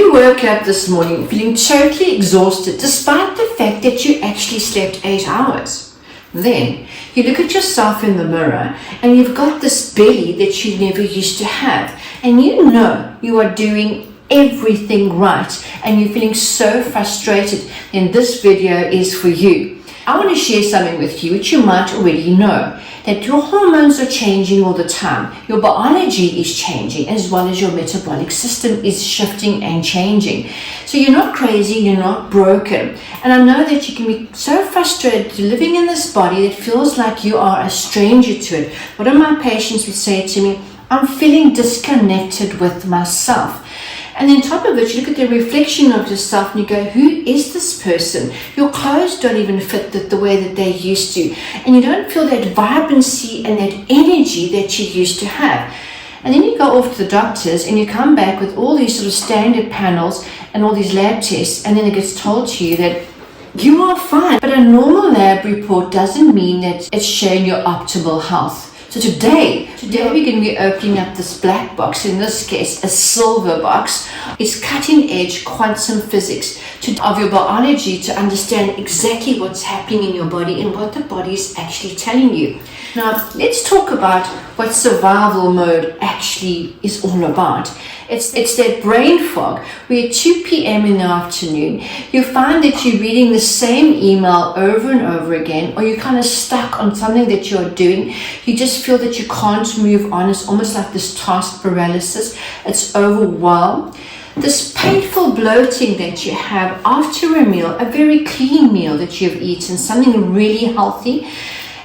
you woke up this morning feeling totally exhausted despite the fact that you actually slept 8 hours, then you look at yourself in the mirror and you've got this belly that you never used to have, and you know you are doing everything right and you're feeling so frustrated, then this video is for you. I want to share something with you which you might already know, that your hormones are changing all the time. Your biology is changing as well as your metabolic system is shifting and changing. So you're not crazy, you're not broken. And I know that you can be so frustrated living in this body that feels like you are a stranger to it. One of my patients would say to me, I'm feeling disconnected with myself. And then on top of it, you look at the reflection of yourself and you go, who is this person? Your clothes don't even fit the way that they used to. And you don't feel that vibrancy and that energy that you used to have. And then you go off to the doctors and you come back with all these sort of standard panels and all these lab tests. And then it gets told to you that you are fine. But a normal lab report doesn't mean that it's showing your optimal health. So today we're going to be opening up this black box, in this case a silver box. It's cutting edge quantum physics of your biology to understand exactly what's happening in your body and what the body is actually telling you. Now let's talk about what survival mode actually is all about. It's that brain fog where at 2 p.m. in the afternoon you find that you're reading the same email over and over again, or you're kind of stuck on something that you're doing. You just feel that you can't move on. It's almost like this task paralysis. It's overwhelmed. This painful bloating that you have after a meal, a very clean meal that you've eaten, something really healthy.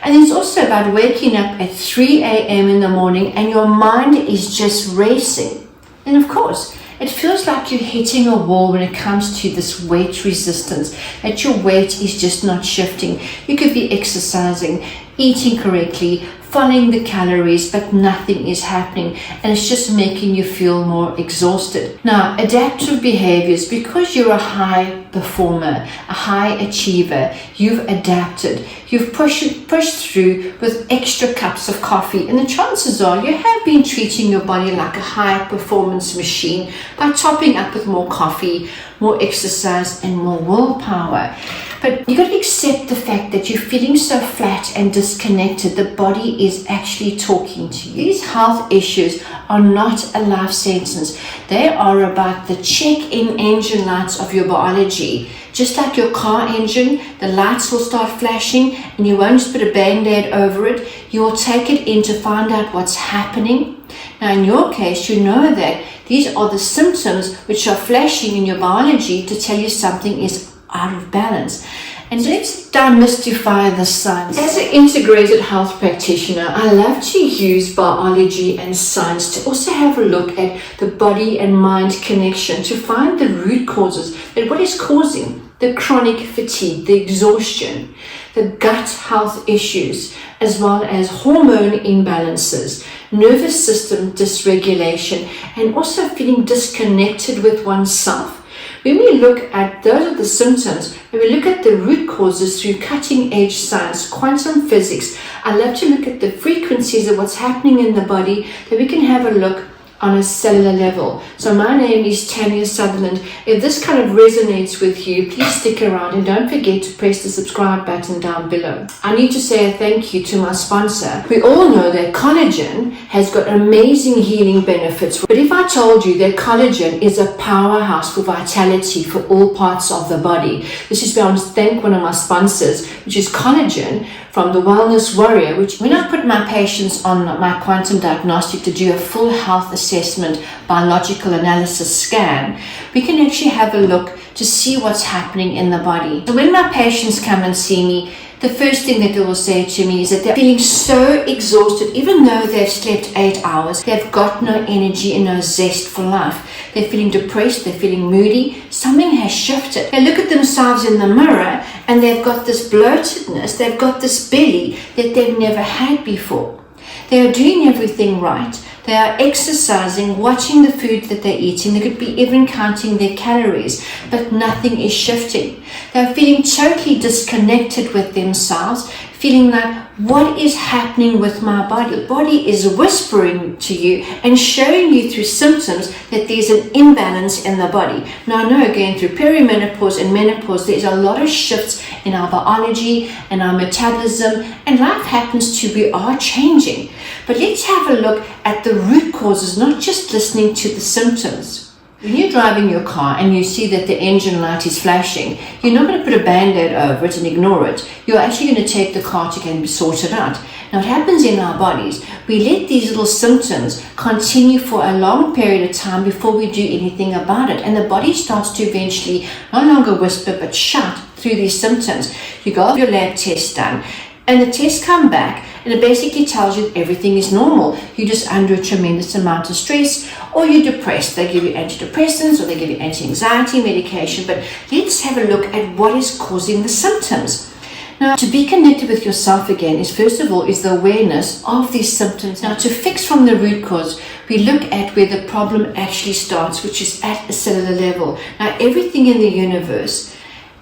And it's also about waking up at 3 a.m. in the morning and your mind is just racing. And of course, it feels like you're hitting a wall when it comes to this weight resistance, that your weight is just not shifting. You could be exercising, eating correctly, following the calories, but nothing is happening, and it's just making you feel more exhausted. Now, adaptive behaviors, because you're a high performer, a high achiever, you've adapted, you've pushed through with extra cups of coffee, and the chances are you have been treating your body like a high performance machine by topping up with more coffee, more exercise, and more willpower. But you've got to accept the fact that you're feeling so flat and disconnected. The body is actually talking to you. These health issues are not a life sentence. They are about the check-in engine lights of your biology. Just like your car engine, the lights will start flashing and you won't just put a band-aid over it. You will take it in to find out what's happening. Now in your case, you know that these are the symptoms which are flashing in your biology to tell you something is out of balance. And let's demystify the science. As an integrated health practitioner, I love to use biology and science to also have a look at the body and mind connection to find the root causes, and what is causing the chronic fatigue, the exhaustion, the gut health issues, as well as hormone imbalances, nervous system dysregulation, and also feeling disconnected with oneself. When we look at those are the symptoms, when we look at the root causes through cutting edge science, quantum physics, I love to look at the frequencies of what's happening in the body, that we can have a look on a cellular level. So my name is Tanya Sutherland. If this kind of resonates with you, please stick around and don't forget to press the subscribe button down below. I need to say a thank you to my sponsor. We all know that collagen has got amazing healing benefits. But if I told you that collagen is a powerhouse for vitality for all parts of the body, this is where I want to thank one of my sponsors, which is Collagen from the Wellness Warrior, which when I put my patients on my quantum diagnostic to do a full health assessment, biological analysis scan, we can actually have a look to see what's happening in the body. So when my patients come and see me, the first thing that they will say to me is that they're feeling so exhausted, even though they've slept 8 hours, they've got no energy and no zest for life. They're feeling depressed, they're feeling moody, something has shifted. They look at themselves in the mirror and they've got this bloatedness, they've got this belly that they've never had before. They are doing everything right. They are exercising, watching the food that they're eating. They could be even counting their calories, but nothing is shifting. They're feeling totally disconnected with themselves, feeling like, what is happening with my body? The body is whispering to you and showing you through symptoms that there's an imbalance in the body. Now, I know again through perimenopause and menopause, there's a lot of shifts in our biology and our metabolism, and life happens to be changing. But let's have a look at the root causes, not just listening to the symptoms. When you're driving your car and you see that the engine light is flashing, you're not going to put a band-aid over it and ignore it. You're actually going to take the car to get it sorted out. Now, what happens in our bodies, we let these little symptoms continue for a long period of time before we do anything about it. And the body starts to eventually no longer whisper but shout through these symptoms. You go have your lab test done, and the tests come back, and it basically tells you everything is normal. You're just under a tremendous amount of stress, or you're depressed. They give you antidepressants or they give you anti-anxiety medication. But let's have a look at what is causing the symptoms. Now, to be connected with yourself again is, first of all, is the awareness of these symptoms. Now, to fix from the root cause, we look at where the problem actually starts, which is at a cellular level. Now, everything in the universe,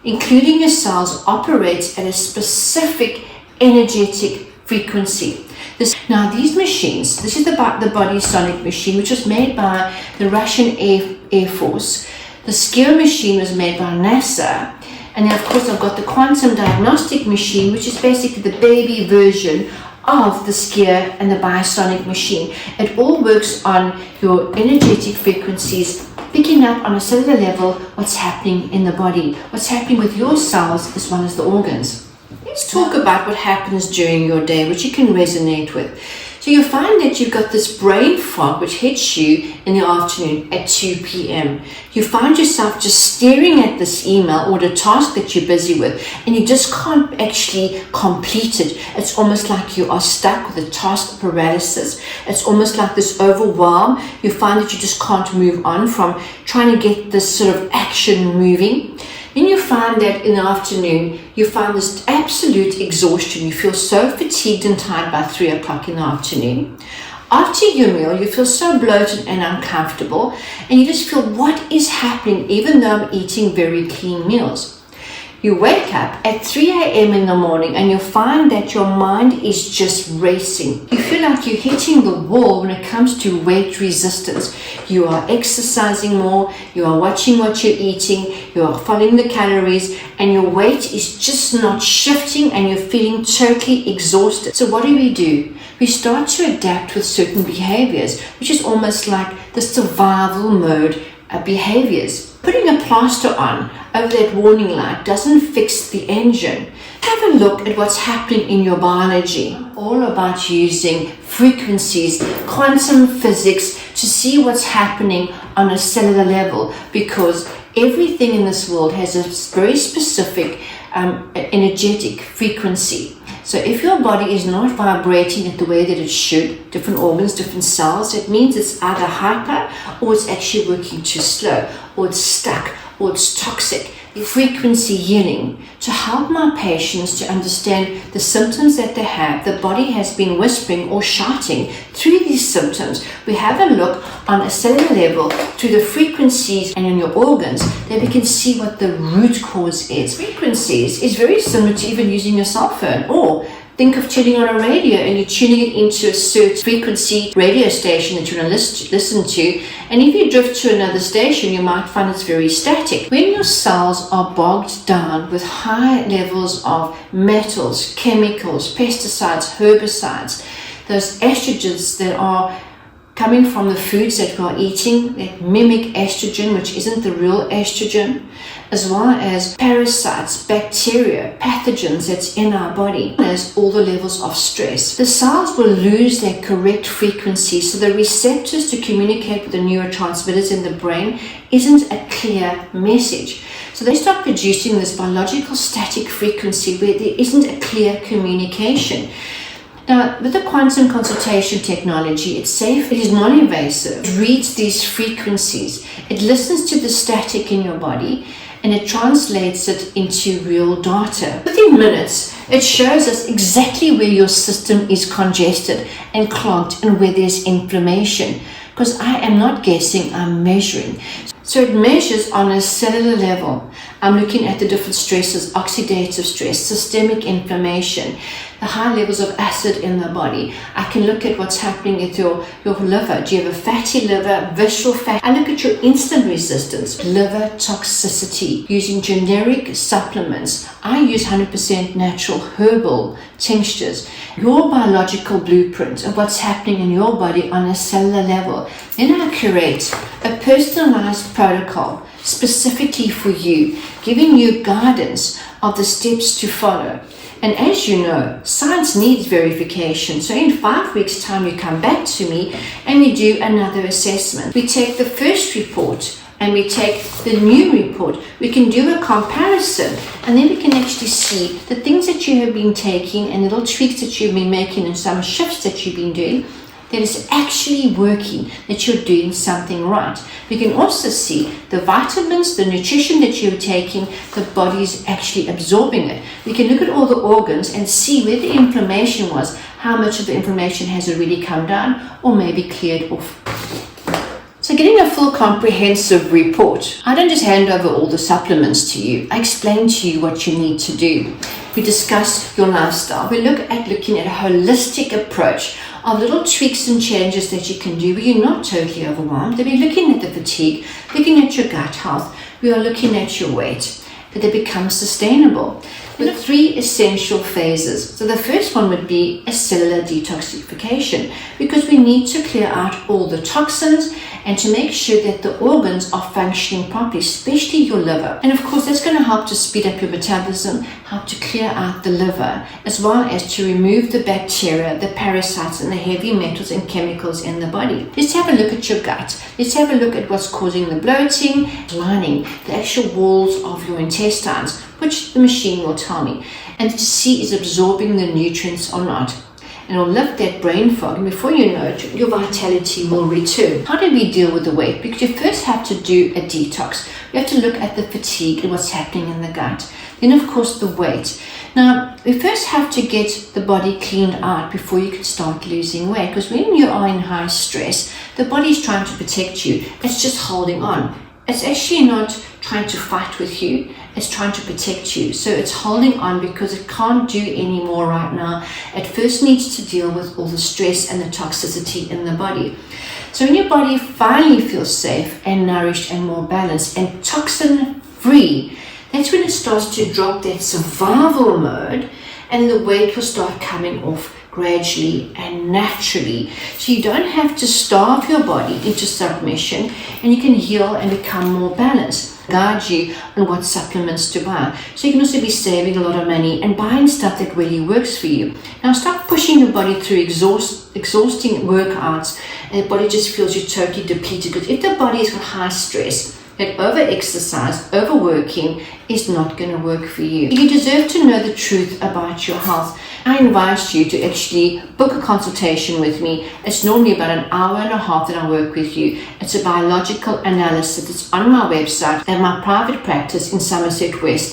including your cells, operates at a specific energetic frequency. Now, these machines, this is the body sonic machine, which was made by the Russian Air Force. The Skier machine was made by NASA. And then, of course, I've got the quantum diagnostic machine, which is basically the baby version of the Skier and the biosonic machine. It all works on your energetic frequencies, picking up on a cellular level what's happening in the body, what's happening with your cells as well as the organs. Let's talk about what happens during your day, which you can resonate with. So you'll find that you've got this brain fog which hits you in the afternoon at 2 p.m. You find yourself just staring at this email or the task that you're busy with, and you just can't actually complete it. It's almost like you are stuck with a task paralysis. It's almost like this overwhelm. You find that you just can't move on from trying to get this sort of action moving. Then you find that in the afternoon, you find this absolute exhaustion. You feel so fatigued and tired by 3 o'clock in the afternoon. After your meal, you feel so bloated and uncomfortable, and you just feel, what is happening, even though I'm eating very clean meals? You wake up at 3 a.m. in the morning and you'll find that your mind is just racing. You feel like you're hitting the wall when it comes to weight resistance. You are exercising more, you are watching what you're eating, you are following the calories, and your weight is just not shifting and you're feeling totally exhausted. So what do? We start to adapt with certain behaviors, which is almost like the survival mode behaviors. Putting a plaster on over that warning light doesn't fix the engine. Have a look at what's happening in your biology. All about using frequencies, quantum physics to see what's happening on a cellular level, because everything in this world has a very specific energetic frequency. So if your body is not vibrating at the way that it should, different organs, different cells, it means it's either hyper or it's actually working too slow, or it's stuck, or it's toxic. Frequency healing to help my patients to understand the symptoms that they have. The body has been whispering or shouting through these symptoms. We have a look on a cellular level through the frequencies and in your organs that we can see what the root cause is. Frequencies is very similar to even using your cell phone, or think of tuning on a radio and you're tuning it into a certain frequency radio station that you want to listen to. And if you drift to another station, you might find it's very static. When your cells are bogged down with high levels of metals, chemicals, pesticides, herbicides, those estrogens that are coming from the foods that we are eating that mimic estrogen, which isn't the real estrogen, as well as parasites, bacteria, pathogens that's in our body, as all the levels of stress, the cells will lose their correct frequency. So the receptors to communicate with the neurotransmitters in the brain isn't a clear message. So they start producing this biological static frequency where there isn't a clear communication. Now, with the quantum consultation technology, it's safe, it is non-invasive, it reads these frequencies, it listens to the static in your body, and it translates it into real data. Within minutes, it shows us exactly where your system is congested and clogged and where there's inflammation. Because I am not guessing, I'm measuring. So it measures on a cellular level. I'm looking at the different stresses, oxidative stress, systemic inflammation, the high levels of acid in the body. I can look at what's happening with your liver. Do you have a fatty liver, visceral fat? I look at your insulin resistance, liver toxicity, using generic supplements. I use 100% natural herbal tinctures. Your biological blueprint of what's happening in your body on a cellular level. Then I create a personalized protocol specifically for you, giving you guidance of the steps to follow. And as you know, science needs verification. So in 5 weeks' time, you come back to me and we do another assessment. We take the first report and we take the new report. We can do a comparison, and then we can actually see the things that you have been taking and little tweaks that you've been making and some shifts that you've been doing, that is actually working, that you're doing something right. We can also see the vitamins, the nutrition that you're taking, the body's actually absorbing it. We can look at all the organs and see where the inflammation was, how much of the inflammation has already come down or maybe cleared off. So getting a full comprehensive report, I don't just hand over all the supplements to you. I explain to you what you need to do. We discuss your lifestyle. We looking at a holistic approach of little tweaks and changes that you can do where you're not totally overwhelmed. We're looking at the fatigue, looking at your gut health. We are looking at your weight, that it becomes sustainable. There are 3 essential phases. So the first one would be a cellular detoxification, because we need to clear out all the toxins and to make sure that the organs are functioning properly, especially your liver. And of course, that's going to help to speed up your metabolism, help to clear out the liver, as well as to remove the bacteria, the parasites, and the heavy metals and chemicals in the body. Let's have a look at your gut. Let's have a look at what's causing the bloating, lining, the actual walls of your intestines, which the machine will tell me, and to see is absorbing the nutrients or not. And it'll lift that brain fog, and before you know it, your vitality will return. How do we deal with the weight? Because you first have to do a detox. You have to look at the fatigue and what's happening in the gut. Then, of course, the weight. Now, we first have to get the body cleaned out before you can start losing weight, because when you are in high stress, the body's trying to protect you. It's just holding on. It's actually not trying to fight with you. It's trying to protect you. So it's holding on because it can't do any more right now. It first needs to deal with all the stress and the toxicity in the body. So when your body finally feels safe and nourished and more balanced and toxin free, that's when it starts to drop that survival mode, and the weight will start coming off gradually and naturally. So you don't have to starve your body into submission, and you can heal and become more balanced. Guide you on what supplements to buy. So you can also be saving a lot of money and buying stuff that really works for you. Now stop pushing your body through exhausting workouts and the body just feels you're totally depleted. Because if the body has got high stress, that over-exercise, overworking is not going to work for you. You deserve to know the truth about your health. I invite you to actually book a consultation with me. It's normally about an hour and a half that I work with you. It's a biological analysis. It's on my website and my private practice in Somerset West.